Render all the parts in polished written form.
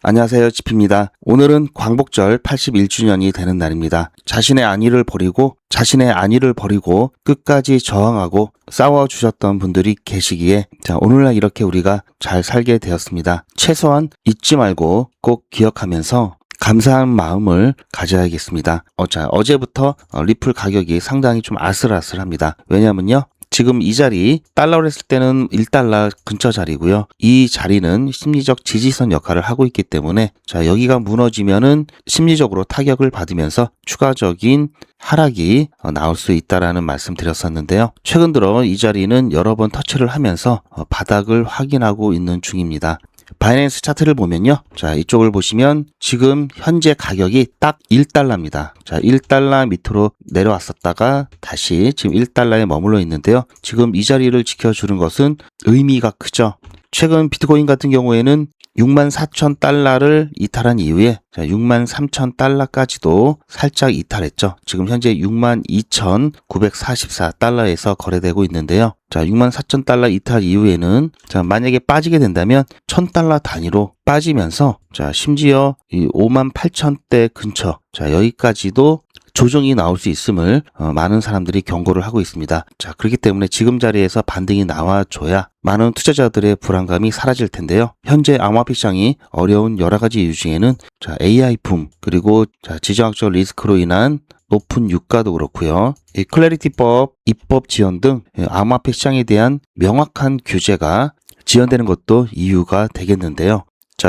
안녕하세요, 지피입니다. 오늘은 광복절 81주년이 되는 날입니다. 자신의 안위를 버리고 끝까지 저항하고 싸워주셨던 분들이 계시기에 오늘날 이렇게 우리가 잘 살게 되었습니다. 최소한 잊지 말고 꼭 기억하면서 감사한 마음을 가져야겠습니다. 어제부터 리플 가격이 상당히 좀 아슬아슬합니다. 왜냐면요, 지금 이 자리 달러로 했을 때는 1달러 근처 자리고요. 이 자리는 심리적 지지선 역할을 하고 있기 때문에 여기가 무너지면은 심리적으로 타격을 받으면서 추가적인 하락이 나올 수 있다라는 말씀 드렸었는데요. 최근 들어 이 자리는 여러 번 터치를 하면서 바닥을 확인하고 있는 중입니다. 바이낸스 차트를 보면요. 이쪽을 보시면 지금 현재 가격이 딱 1달러입니다. 1달러 밑으로 내려왔었다가 다시 지금 1달러에 머물러 있는데요. 지금 이 자리를 지켜주는 것은 의미가 크죠. 최근 비트코인 같은 경우에는 64,000달러를 이탈한 이후에 63,000달러까지도 살짝 이탈했죠. 지금 현재 62,944달러에서 거래되고 있는데요. 64,000달러 이탈 이후에는 만약에 빠지게 된다면 1,000달러 단위로 빠지면서 심지어 이 58,000대 근처 여기까지도 조정이 나올 수 있음을 많은 사람들이 경고를 하고 있습니다. 그렇기 때문에 지금 자리에서 반등이 나와줘야 많은 투자자들의 불안감이 사라질 텐데요. 현재 암호화폐 시장이 어려운 여러 가지 이유 중에는 AI 붐, 그리고 지정학적 리스크로 인한 높은 유가도 그렇고요. 이 클래리티법, 입법 지연 등 암호화폐 시장에 대한 명확한 규제가 지연되는 것도 이유가 되겠는데요.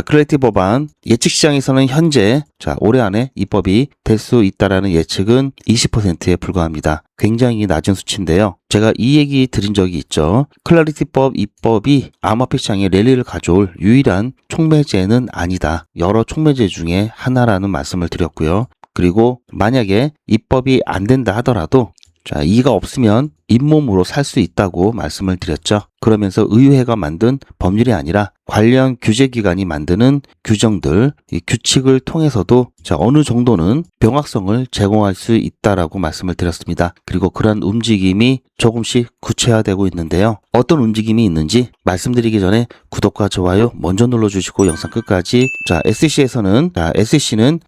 클래리티 법안 예측 시장에서는 현재 올해 안에 입법이 될 수 있다라는 예측은 20%에 불과합니다. 굉장히 낮은 수치인데요. 제가 이 얘기 드린 적이 있죠. 클래리티법 입법이 암호화폐 시장에 랠리를 가져올 유일한 촉매제는 아니다. 여러 촉매제 중에 하나라는 말씀을 드렸고요. 그리고 만약에 입법이 안 된다 하더라도 이가 없으면 잇몸으로 살 수 있다고 말씀을 드렸죠. 그러면서 의회가 만든 법률이 아니라 관련 규제기관이 만드는 규정들, 이 규칙을 통해서도 어느 정도는 명확성을 제공할 수 있다라고 말씀을 드렸습니다. 그리고 그러한 움직임이 조금씩 구체화되고 있는데요. 어떤 움직임이 있는지 말씀드리기 전에 구독과 좋아요 먼저 눌러주시고 영상 끝까지. SEC는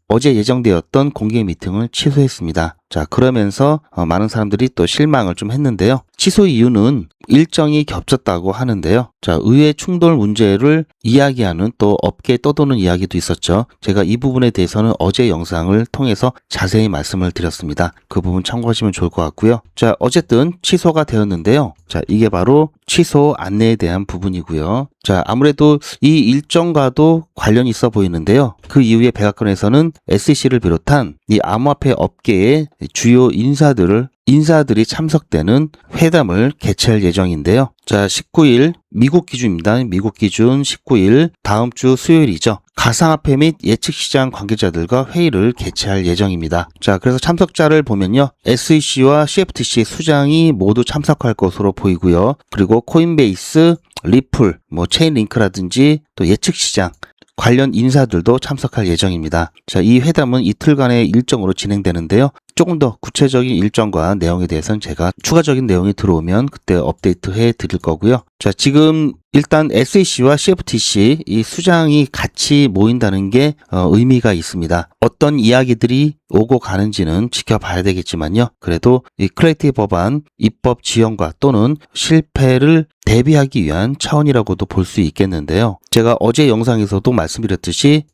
어제 예정되었던 공개 미팅을 취소했습니다. 그러면서 많은 사람들이 또 실망을 좀 했는데요. 취소 이유는 일정이 겹쳤다고 하는데요. 의회 충돌 문제를 이야기하는 또 업계에 떠도는 이야기도 있었죠. 제가 이 부분에 대해서는 어제 영상을 통해서 자세히 말씀을 드렸습니다. 그 부분 참고하시면 좋을 것 같고요. 어쨌든 취소가 되었는데요. 이게 바로 취소 안내에 대한 부분이고요. 아무래도 이 일정과도 관련이 있어 보이는데요. 그 이후에 백악관에서는 SEC를 비롯한 이 암호화폐 업계의 주요 인사들이 참석되는 회담을 개최할 예정인데요. 19일 미국 기준입니다. 미국 기준 19일 다음 주 수요일이죠. 가상화폐 및 예측시장 관계자들과 회의를 개최할 예정입니다. 그래서 참석자를 보면요. SEC와 CFTC 수장이 모두 참석할 것으로 보이고요. 그리고 코인베이스, 리플, 체인링크라든지 또 예측시장 관련 인사들도 참석할 예정입니다. 이 회담은 이틀간의 일정으로 진행되는데요. 조금 더 구체적인 일정과 내용에 대해서는 제가 추가적인 내용이 들어오면 그때 업데이트 해 드릴 거고요. 지금 일단 SEC와 CFTC 이 수장이 같이 모인다는 게 의미가 있습니다. 어떤 이야기들이 오고 가는지는 지켜봐야 되겠지만요. 그래도 이 클래리티 법안 입법 지연과 또는 실패를 대비하기 위한 차원이라고도 볼 수 있겠는데요. 제가 어제 영상에서도 말씀드렸듯이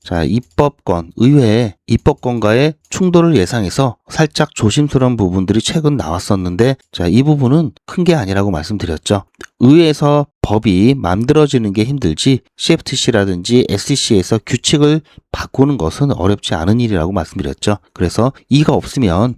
의회의 입법권과의 충돌을 예상해서 살짝 조심스러운 부분들이 최근 나왔었는데 이 부분은 큰 게 아니라고 말씀드렸죠. 의회에서 법이 만들어지는 게 힘들지 CFTC라든지 SEC에서 규칙을 바꾸는 것은 어렵지 않은 일이라고 말씀드렸죠. 그래서 이가 없으면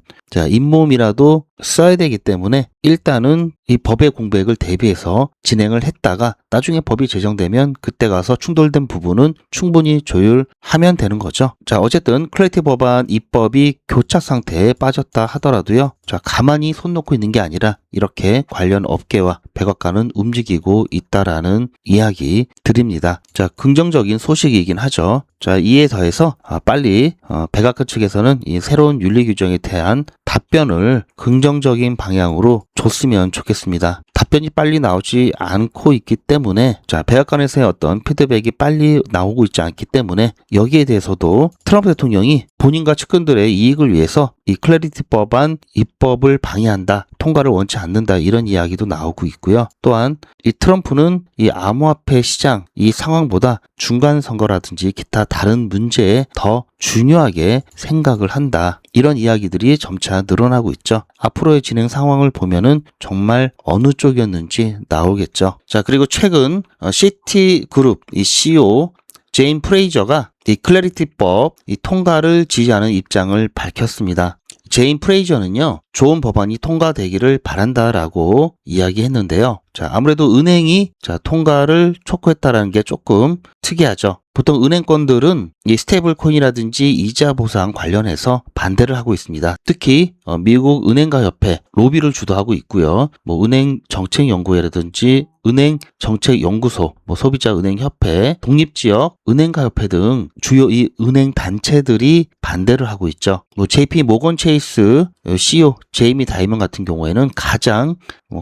잇몸이라도 써야 되기 때문에 일단은 이 법의 공백을 대비해서 진행을 했다가 나중에 법이 제정되면 그때 가서 충돌된 부분은 충분히 조율하면 되는 거죠. 어쨌든 클래리티 법안 입법이 교착 상태에 빠졌다 하더라도요. 가만히 손 놓고 있는 게 아니라 이렇게 관련 업계와 백악관은 움직이고 있다라는 이야기 드립니다. 긍정적인 소식이긴 하죠. 이에 더해서 빨리 백악관 측에서는 이 새로운 윤리 규정에 대한 답변을 긍정적인 방향으로 줬으면 좋겠습니다. 답변이 빨리 나오지 않고 있기 때문에 자, 백악관에서의 어떤 피드백이 빨리 나오고 있지 않기 때문에 여기에 대해서도 트럼프 대통령이 본인과 측근들의 이익을 위해서 이 클래리티 법안 입법을 방해한다, 통과를 원치 않는다, 이런 이야기도 나오고 있고요. 또한 이 트럼프는 이 암호화폐 시장 이 상황보다 중간 선거라든지 기타 다른 문제에 더 중요하게 생각을 한다, 이런 이야기들이 점차 늘어나고 있죠. 앞으로의 진행 상황을 보면은 정말 어느 쪽이었는지 나오겠죠. 자, 그리고 최근 시티그룹 이 CEO 제인 프레이저가 이 클래리티법 이 통과를 지지하는 입장을 밝혔습니다. 제인 프레이저는요, 좋은 법안이 통과되기를 바란다라고 이야기했는데요. 자, 아무래도 은행이 통과를 촉구했다라는 게 조금 특이하죠. 보통 은행권들은 이 스테이블 코인이라든지 이자 보상 관련해서 반대를 하고 있습니다. 특히 미국 은행가 협회 로비를 주도하고 있고요. 은행 정책 연구회라든지 은행 정책 연구소, 소비자 은행 협회, 독립지역 은행가 협회 등 주요 이 은행 단체들이 반대를 하고 있죠. JP 모건 체이스 CEO 제이미 다이먼 같은 경우에는 가장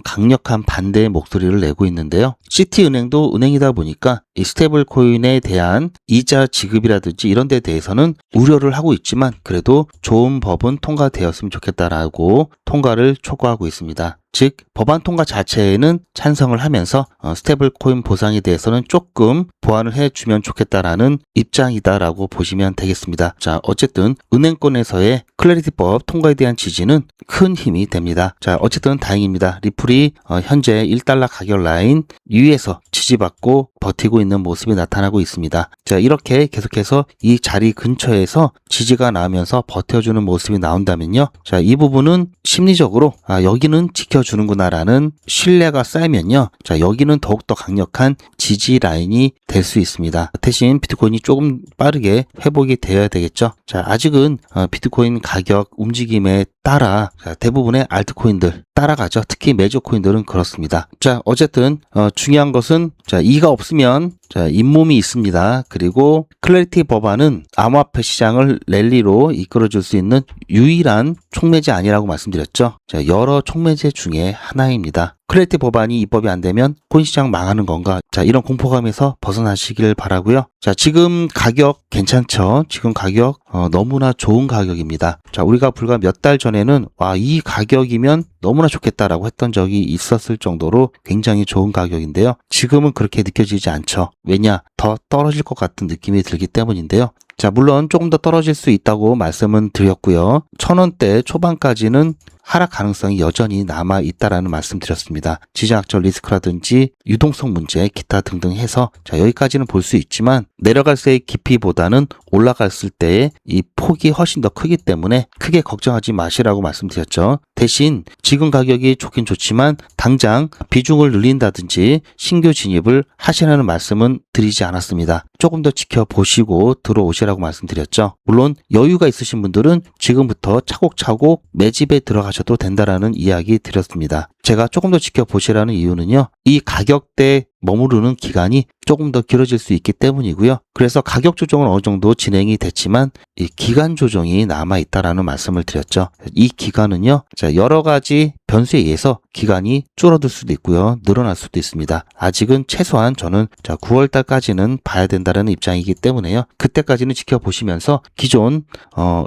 강력한 반대의 목소리를 내고 있는데요. 시티은행도 은행이다 보니까 이 스테이블 코인에 대한 이자 지급이라든지 이런 데 대해서는 우려를 하고 있지만 그래도 좋은 법은 통과되었으면 좋겠다라고 통과를 촉구하고 있습니다. 즉 법안 통과 자체에는 찬성을 하면서 스테이블 코인 보상에 대해서는 조금 보완을 해주면 좋겠다라는 입장이다라고 보시면 되겠습니다. 자, 어쨌든 은행권에서의 클래리티법 통과에 대한 지지는 큰 힘이 됩니다. 자, 어쨌든 다행입니다. 리플이 현재 1달러 가격 라인 위에서 지지받고 버티고 있는 모습이 나타나고 있습니다. 자, 이렇게 계속해서 이 자리 근처에서 지지가 나오면서 버텨주는 모습이 나온다면요. 자, 이 부분은 심리적으로 여기는 지켜주는구나라는 신뢰가 쌓이면요. 자, 여기는 더욱더 강력한 지지 라인이 될 수 있습니다. 대신 비트코인이 조금 빠르게 회복이 되어야 되겠죠. 자, 아직은 비트코인 가격 움직임에 따라 대부분의 알트코인들 따라가죠. 특히 메이저 코인들은 그렇습니다. 자, 어쨌든 중요한 것은 이가 없으면 잇몸이 있습니다. 그리고 클래리티 법안은 암호화폐 시장을 랠리로 이끌어줄 수 있는 유일한 촉매제 아니라고 말씀드렸죠. 자, 여러 촉매제 중에 하나입니다. 클래리티 법안이 입법이 안 되면 코인 시장 망하는 건가? 자, 이런 공포감에서 벗어나시길 바라고요. 자, 지금 가격 괜찮죠? 지금 가격 너무나 좋은 가격입니다. 자, 우리가 불과 몇 달 전에는 이 가격이면 너무나 좋겠다라고 했던 적이 있었을 정도로 굉장히 좋은 가격인데요. 지금은 그렇게 느껴지지 않죠. 왜냐? 더 떨어질 것 같은 느낌이 들기 때문인데요. 자, 물론 조금 더 떨어질 수 있다고 말씀은 드렸고요. 1,000원대 초반까지는 하락 가능성이 여전히 남아 있다라는 말씀 드렸습니다. 지정학적 리스크라든지 유동성 문제, 기타 등등 해서 여기까지는 볼 수 있지만 내려갈세의 깊이보다는 올라갔을 때의 이 폭이 훨씬 더 크기 때문에 크게 걱정하지 마시라고 말씀드렸죠. 대신 지금 가격이 좋긴 좋지만 당장 비중을 늘린다든지 신규 진입을 하시라는 말씀은 드리지 않았습니다. 조금 더 지켜보시고 들어오시라고 말씀드렸죠. 물론 여유가 있으신 분들은 지금부터 차곡차곡 매집에 들어가셔도 된다라는 이야기 드렸습니다. 제가 조금 더 지켜보시라는 이유는요. 이 가격대 머무르는 기간이 조금 더 길어질 수 있기 때문이고요. 그래서 가격 조정은 어느 정도 진행이 됐지만 이 기간 조정이 남아 있다라는 말씀을 드렸죠. 이 기간은요. 여러 가지 변수에 의해서 기간이 줄어들 수도 있고요. 늘어날 수도 있습니다. 아직은 최소한 저는 9월 달까지는 봐야 된다는 입장이기 때문에요. 그때까지는 지켜보시면서 기존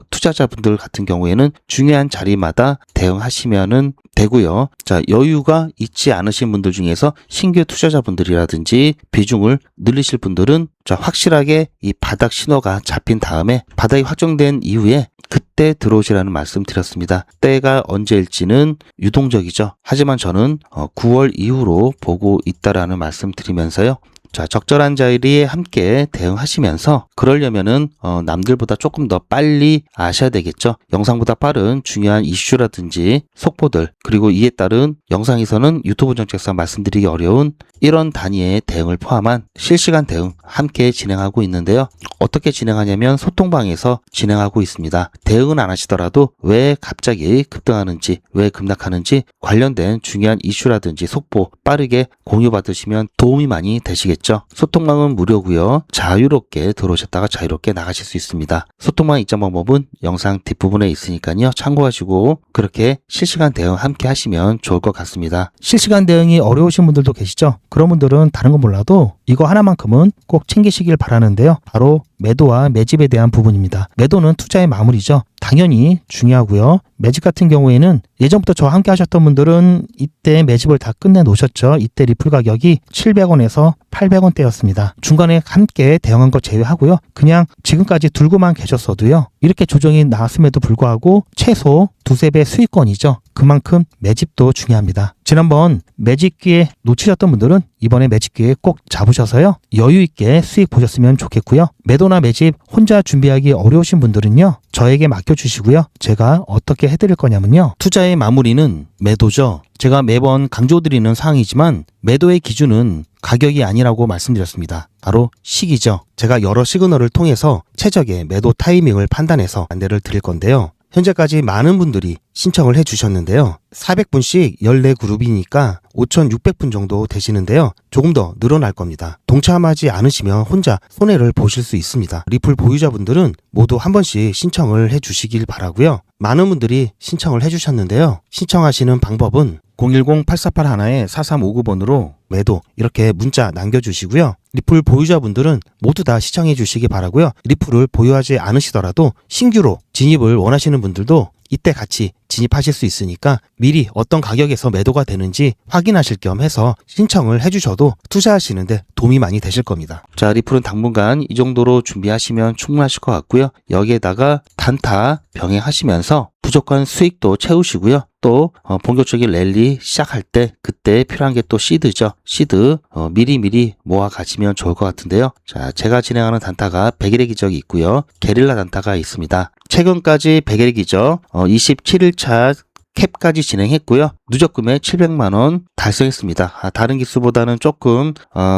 투자자분들 같은 경우에는 중요한 자리마다 대응하시면은 되고요. 자, 여유가 있지 않으신 분들 중에서 신규 투자자분들이라든지 비중을 늘리실 분들은 확실하게 이 바닥 신호가 잡힌 다음에 바닥이 확정된 이후에 그때 들어오시라는 말씀 드렸습니다. 때가 언제일지는 유동적이죠. 하지만 저는 9월 이후로 보고 있다라는 말씀 드리면서요. 자, 적절한 자리에 함께 대응하시면서 그러려면은 남들보다 조금 더 빨리 아셔야 되겠죠. 영상보다 빠른 중요한 이슈라든지 속보들, 그리고 이에 따른 영상에서는 유튜브 정책상 말씀드리기 어려운 이런 단위의 대응을 포함한 실시간 대응 함께 진행하고 있는데요. 어떻게 진행하냐면 소통방에서 진행하고 있습니다. 대응은 안 하시더라도 왜 갑자기 급등하는지, 왜 급락하는지 관련된 중요한 이슈라든지 속보 빠르게 공유받으시면 도움이 많이 되시겠죠. 있죠. 소통망은 무료고요. 자유롭게 들어오셨다가 자유롭게 나가실 수 있습니다. 소통망 입장 방법은 영상 뒷부분에 있으니까요. 참고하시고 그렇게 실시간 대응 함께 하시면 좋을 것 같습니다. 실시간 대응이 어려우신 분들도 계시죠? 그런 분들은 다른 건 몰라도 이거 하나만큼은 꼭 챙기시길 바라는데요. 바로 매도와 매집에 대한 부분입니다. 매도는 투자의 마무리죠. 당연히 중요하고요. 매집 같은 경우에는 예전부터 저와 함께 하셨던 분들은 이때 매집을 다 끝내 놓으셨죠. 이때 리플 가격이 700원에서 800원대였습니다. 중간에 함께 대응한 거 제외하고요. 그냥 지금까지 들고만 계셨어도요. 이렇게 조정이 나왔음에도 불구하고 최소 두세 배 수익권이죠. 그만큼 매집도 중요합니다. 지난번 매집 기회 놓치셨던 분들은 이번에 매집 기회 꼭 잡으셔서요. 여유 있게 수익 보셨으면 좋겠고요. 매도나 매집 혼자 준비하기 어려우신 분들은요. 저에게 맡겨주시고요. 제가 어떻게 해드릴 거냐면요. 투자의 마무리는 매도죠. 제가 매번 강조드리는 사항이지만 매도의 기준은 가격이 아니라고 말씀드렸습니다. 바로 시기죠. 제가 여러 시그널을 통해서 최적의 매도 타이밍을 판단해서 안내를 드릴 건데요. 현재까지 많은 분들이 신청을 해주셨는데요. 400분씩 14그룹이니까 5,600분 정도 되시는데요. 조금 더 늘어날 겁니다. 동참하지 않으시면 혼자 손해를 보실 수 있습니다. 리플 보유자분들은 모두 한 번씩 신청을 해주시길 바라고요. 많은 분들이 신청을 해주셨는데요. 신청하시는 방법은 010-8481-4359번으로 매도 이렇게 문자 남겨주시고요. 리플 보유자분들은 모두 다 시청해 주시기 바라고요. 리플을 보유하지 않으시더라도 신규로 진입을 원하시는 분들도 이때 같이 진입하실 수 있으니까 미리 어떤 가격에서 매도가 되는지 확인하실 겸 해서 신청을 해주셔도 투자하시는데 도움이 많이 되실 겁니다. 자, 리플은 당분간 이 정도로 준비하시면 충분하실 것 같고요. 여기에다가 단타 병행하시면서 무조건 수익도 채우시고요. 또 본격적인 랠리 시작할 때 그때 필요한 게 또 시드죠. 시드 미리 모아 가시면 좋을 것 같은데요. 자, 제가 진행하는 단타가 100일의 기적이 있고요. 게릴라 단타가 있습니다. 최근까지 100일의 기적 27일차 캡까지 진행했고요. 누적 금액 700만원 달성했습니다. 다른 기수보다는 조금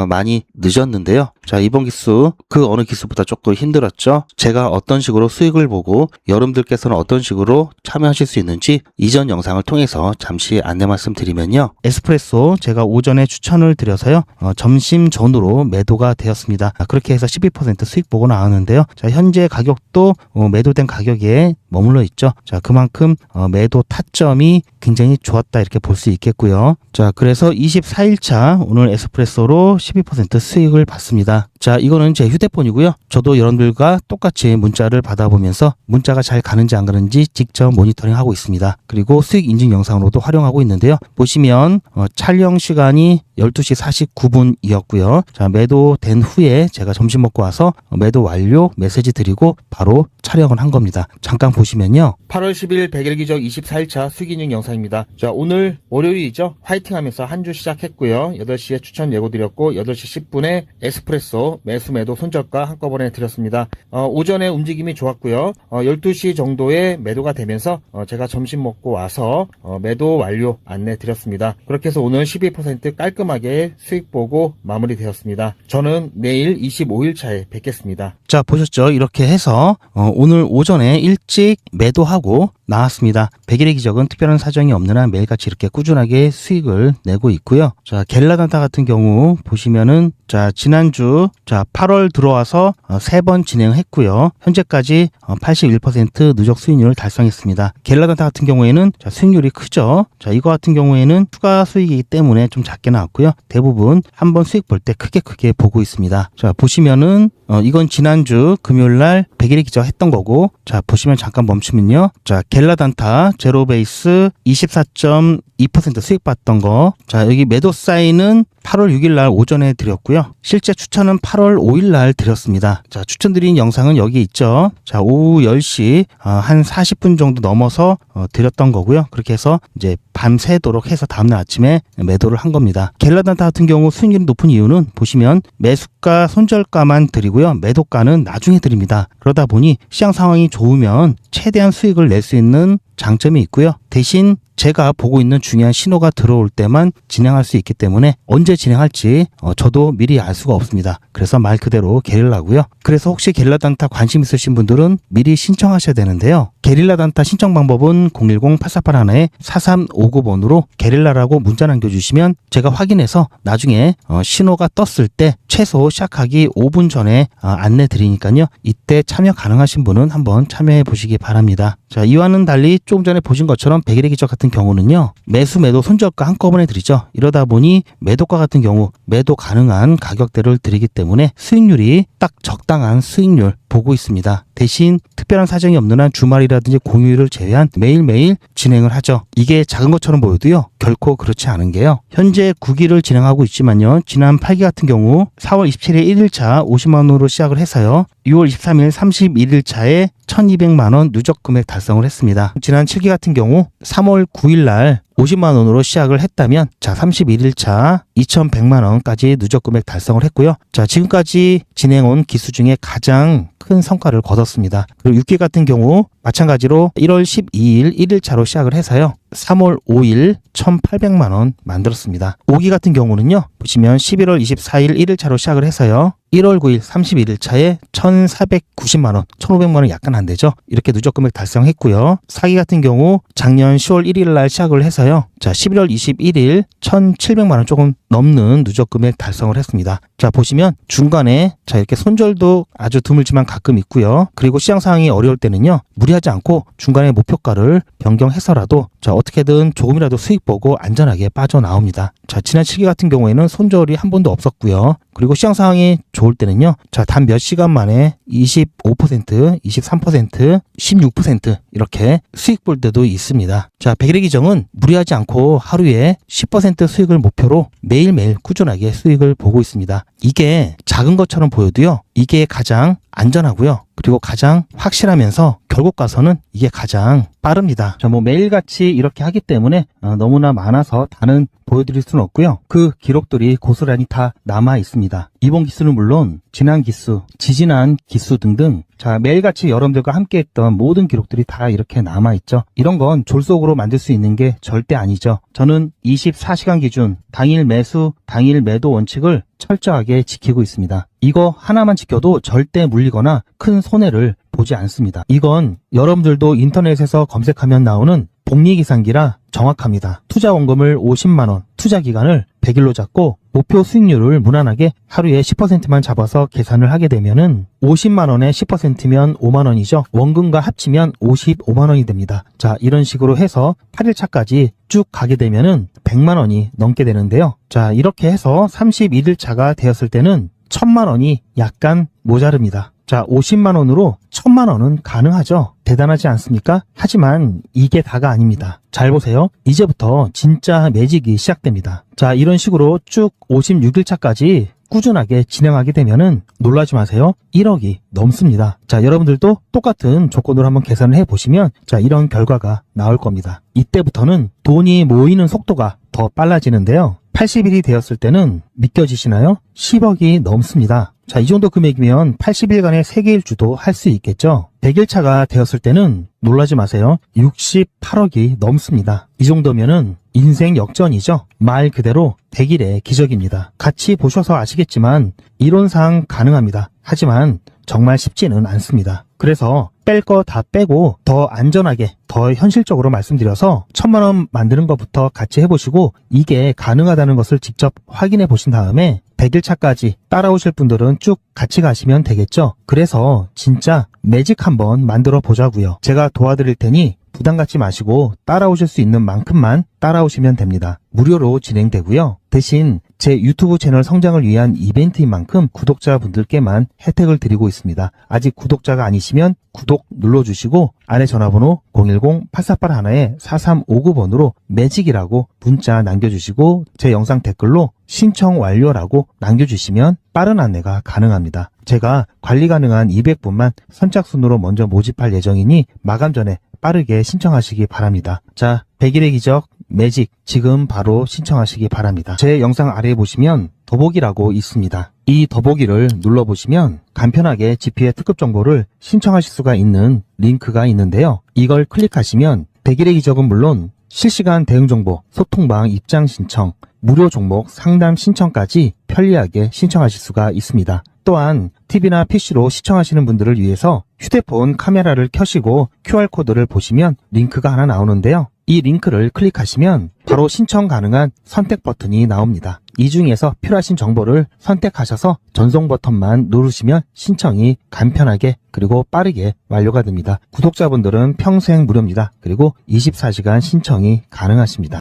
많이 늦었는데요. 자, 이번 기수 그 어느 기수보다 조금 힘들었죠. 제가 어떤 식으로 수익을 보고 여러분들께서는 어떤 식으로 참여하실 수 있는지 이전 영상을 통해서 잠시 안내 말씀드리면요. 에스프레소 제가 오전에 추천을 드려서요. 점심 전후로 매도가 되었습니다. 그렇게 해서 12% 수익 보고 나왔는데요. 자, 현재 가격도 매도된 가격에 머물러 있죠. 자, 그만큼 매도 타점이 굉장히 좋았다 이렇게 볼 수 있겠고요. 자, 그래서 24일차 오늘 에스프레소로 12% 수익을 봤습니다. 자, 이거는 제 휴대폰이고요. 저도 여러분들과 똑같이 문자를 받아보면서 문자가 잘 가는지 안 가는지 직접 모니터링하고 있습니다. 그리고 수익 인증 영상으로도 활용하고 있는데요. 보시면 촬영 시간이 12시 49분이었고요. 자, 매도된 후에 제가 점심 먹고 와서 매도 완료 메시지 드리고 바로 촬영을 한 겁니다. 잠깐 보시면요. 8월 10일 100일 기적 24일차 수익 인증 영상입니다. 자, 오늘 월요일이죠. 화이팅 하면서 한 주 시작했고요. 8시에 추천 예고 드렸고 8시 10분에 에스프레소 매수 매도 손절가 한꺼번에 드렸습니다. 오전에 움직임이 좋았고요. 12시 정도에 매도가 되면서 제가 점심 먹고 와서 매도 완료 안내 드렸습니다. 그렇게 해서 오늘 12% 깔끔하게 수익 보고 마무리되었습니다. 저는 내일 25일 차에 뵙겠습니다. 자, 보셨죠? 이렇게 해서 오늘 오전에 일찍 매도하고 나왔습니다. 100일의 기적은 특별한 사정이 없는 한 매일같이 이렇게 꾸준하게 수익을 내고 있고요. 자, 게릴라 단타 같은 경우 보시면은 자, 지난주 8월 들어와서 3번 진행했고요. 현재까지 81% 누적 수익률을 달성했습니다. 게릴라 단타 같은 경우에는 자, 수익률이 크죠. 자, 이거 같은 경우에는 추가 수익이기 때문에 좀 작게 나왔고요. 대부분 한번 수익 볼 때 크게 보고 있습니다. 자, 보시면은 이건 지난주 금요일날 100일의 기적 했던 거고, 자, 보시면 잠깐 멈추면요. 자, 게릴라 단타 제로 베이스 24.2% 수익 봤던 거. 자, 여기 매도 사인은 8월 6일 날 오전에 드렸고요. 실제 추천은 8월 5일 날 드렸습니다. 자, 추천드린 영상은 여기 있죠. 자, 오후 10시 한 40분 정도 넘어서 드렸던 거고요. 그렇게 해서 이제 밤새도록 해서 다음날 아침에 매도를 한 겁니다. 게릴라 단타 같은 경우 수익률이 높은 이유는 보시면 매수가 손절가만 드리고요. 매도가는 나중에 드립니다. 그러다 보니 시장 상황이 좋으면 최대한 수익을 낼 수 있는 장점이 있고요. 대신 제가 보고 있는 중요한 신호가 들어올 때만 진행할 수 있기 때문에 언제 진행할지 저도 미리 알 수가 없습니다. 그래서 말 그대로 게릴라고요. 그래서 혹시 게릴라 단타 관심 있으신 분들은 미리 신청하셔야 되는데요. 게릴라 단타 신청 방법은 010-8481-4359번으로 게릴라라고 문자 남겨주시면 제가 확인해서 나중에 신호가 떴을 때 최소 시작하기 5분 전에 안내 드리니까요. 이때 참여 가능하신 분은 한번 참여해 보시기 바랍니다. 자, 이와는 달리 조금 전에 보신 것처럼 백일의 기적 같은 경우는요. 매수 매도 손절가 한꺼번에 드리죠. 이러다 보니 매도가 같은 경우 매도 가능한 가격대를 드리기 때문에 수익률이 딱 적당한 수익률 보고 있습니다. 대신 특별한 사정이 없는 한 주말이라든지 공휴일을 제외한 매일매일 진행을 하죠. 이게 작은 것처럼 보여도요. 결코 그렇지 않은 게요. 현재 9기를 진행하고 있지만요. 지난 8기 같은 경우 4월 27일 1일차 50만원으로 시작을 해서요. 6월 23일 31일차에 1200만원 누적 금액 달성을 했습니다. 지난 7기 같은 경우 3월 9일날 50만원으로 시작을 했다면 자 31일차 2100만원까지 누적 금액 달성을 했고요. 자 지금까지 진행온 기수 중에 가장 큰 성과를 거뒀습니다. 그리고 6기 같은 경우 마찬가지로 1월 12일 1일차로 시작을 해서요. 3월 5일 1800만원 만들었습니다. 5기 같은 경우는요. 보시면 11월 24일 1일차로 시작을 해서요. 1월 9일 31일차에 1490만원, 1500만원 약간 안 되죠. 이렇게 누적 금액 달성했고요. 4기 같은 경우 작년 10월 1일 날 시작을 해서요. 자 11월 21일 1700만원 조금 넘는 누적 금액 달성을 했습니다. 자 보시면 중간에 자 이렇게 손절도 아주 드물지만 가끔 있고요. 그리고 시장 상황이 어려울 때는요. 무리하지 않고 중간에 목표가를 변경해서라도 자 어떻게든 조금이라도 수익 보고 안전하게 빠져나옵니다. 자 지난 7기 같은 경우에는 손절이 한 번도 없었고요. 그리고 시장 상황이 좋을 때는요. 자 단 몇 시간 만에 25%, 23%, 16% 이렇게 수익 볼 때도 있습니다. 자 백일의 기정은 무리하지 않고 하루에 10% 수익을 목표로 매일매일 꾸준하게 수익을 보고 있습니다. 이게 작은 것처럼 보여도요. 이게 가장 안전하고요. 그리고 가장 확실하면서 결국 가서는 이게 가장 빠릅니다. 자, 매일같이 이렇게 하기 때문에 너무나 많아서 다는 보여드릴 수는 없고요. 그 기록들이 고스란히 다 남아 있습니다. 이번 기수는 물론 지난 기수, 지지난 기수 등등 자 매일같이 여러분들과 함께 했던 모든 기록들이 다 이렇게 남아 있죠. 이런 건 졸속으로 만들 수 있는 게 절대 아니죠. 저는 24시간 기준 당일 매수, 당일 매도 원칙을 철저하게 지키고 있습니다. 이거 하나만 지켜도 절대 물리거나 큰 손해를 보지 않습니다. 이건 여러분들도 인터넷에서 검색하면 나오는 복리계산기라 정확합니다. 투자 원금을 50만원, 투자 기간을 100일로 잡고 목표 수익률을 무난하게 하루에 10%만 잡아서 계산을 하게 되면은 50만원에 10%면 5만원이죠. 원금과 합치면 55만원이 됩니다. 자, 이런 식으로 해서 8일차까지 쭉 가게 되면은 100만원이 넘게 되는데요. 자, 이렇게 해서 31일차가 되었을 때는 1000만원이 약간 모자릅니다. 자, 50만원으로 1000만원은 가능하죠. 대단하지 않습니까? 하지만 이게 다가 아닙니다. 잘 보세요. 이제부터 진짜 매직이 시작됩니다. 자, 이런 식으로 쭉 56일차까지 꾸준하게 진행하게 되면은 놀라지 마세요. 1억이 넘습니다. 자, 여러분들도 똑같은 조건으로 한번 계산을 해보시면 자, 이런 결과가 나올 겁니다. 이때부터는 돈이 모이는 속도가 더 빨라지는데요. 80일이 되었을 때는 믿겨지시나요? 10억이 넘습니다. 자, 이 정도 금액이면 80일간의 세계일주도 할 수 있겠죠. 100일차가 되었을 때는 놀라지 마세요. 68억이 넘습니다. 이 정도면은 인생 역전이죠. 말 그대로 100일의 기적입니다. 같이 보셔서 아시겠지만 이론상 가능합니다. 하지만 정말 쉽지는 않습니다. 그래서 뺄 거 다 빼고 더 안전하게 더 현실적으로 말씀드려서 1000만원 만드는 것부터 같이 해보시고 이게 가능하다는 것을 직접 확인해 보신 다음에 100일차까지 따라오실 분들은 쭉 같이 가시면 되겠죠. 그래서 진짜 매직 한번 만들어 보자고요. 제가 도와드릴 테니 부담 갖지 마시고 따라오실 수 있는 만큼만 따라오시면 됩니다. 무료로 진행되고요. 대신 제 유튜브 채널 성장을 위한 이벤트인 만큼 구독자분들께만 혜택을 드리고 있습니다. 아직 구독자가 아니시면 구독 눌러주시고 아래 전화번호 010-8481-4359번으로 매직이라고 문자 남겨주시고 제 영상 댓글로 신청 완료라고 남겨주시면 빠른 안내가 가능합니다. 제가 관리 가능한 200분만 선착순으로 먼저 모집할 예정이니 마감 전에 빠르게 신청하시기 바랍니다. 자, 100일의 기적 매직 지금 바로 신청하시기 바랍니다. 제 영상 아래에 보시면 더보기라고 있습니다. 이 더보기를 눌러보시면 간편하게 GP의 특급 정보를 신청하실 수가 있는 링크가 있는데요. 이걸 클릭하시면 100일의 기적은 물론 실시간 대응 정보, 소통방 입장 신청, 무료 종목 상담 신청까지 편리하게 신청하실 수가 있습니다. 또한 TV나 PC로 시청하시는 분들을 위해서 휴대폰 카메라를 켜시고 QR코드를 보시면 링크가 하나 나오는데요. 이 링크를 클릭하시면 바로 신청 가능한 선택 버튼이 나옵니다. 이 중에서 필요하신 정보를 선택하셔서 전송 버튼만 누르시면 신청이 간편하게 그리고 빠르게 완료가 됩니다. 구독자분들은 평생 무료입니다. 그리고 24시간 신청이 가능하십니다.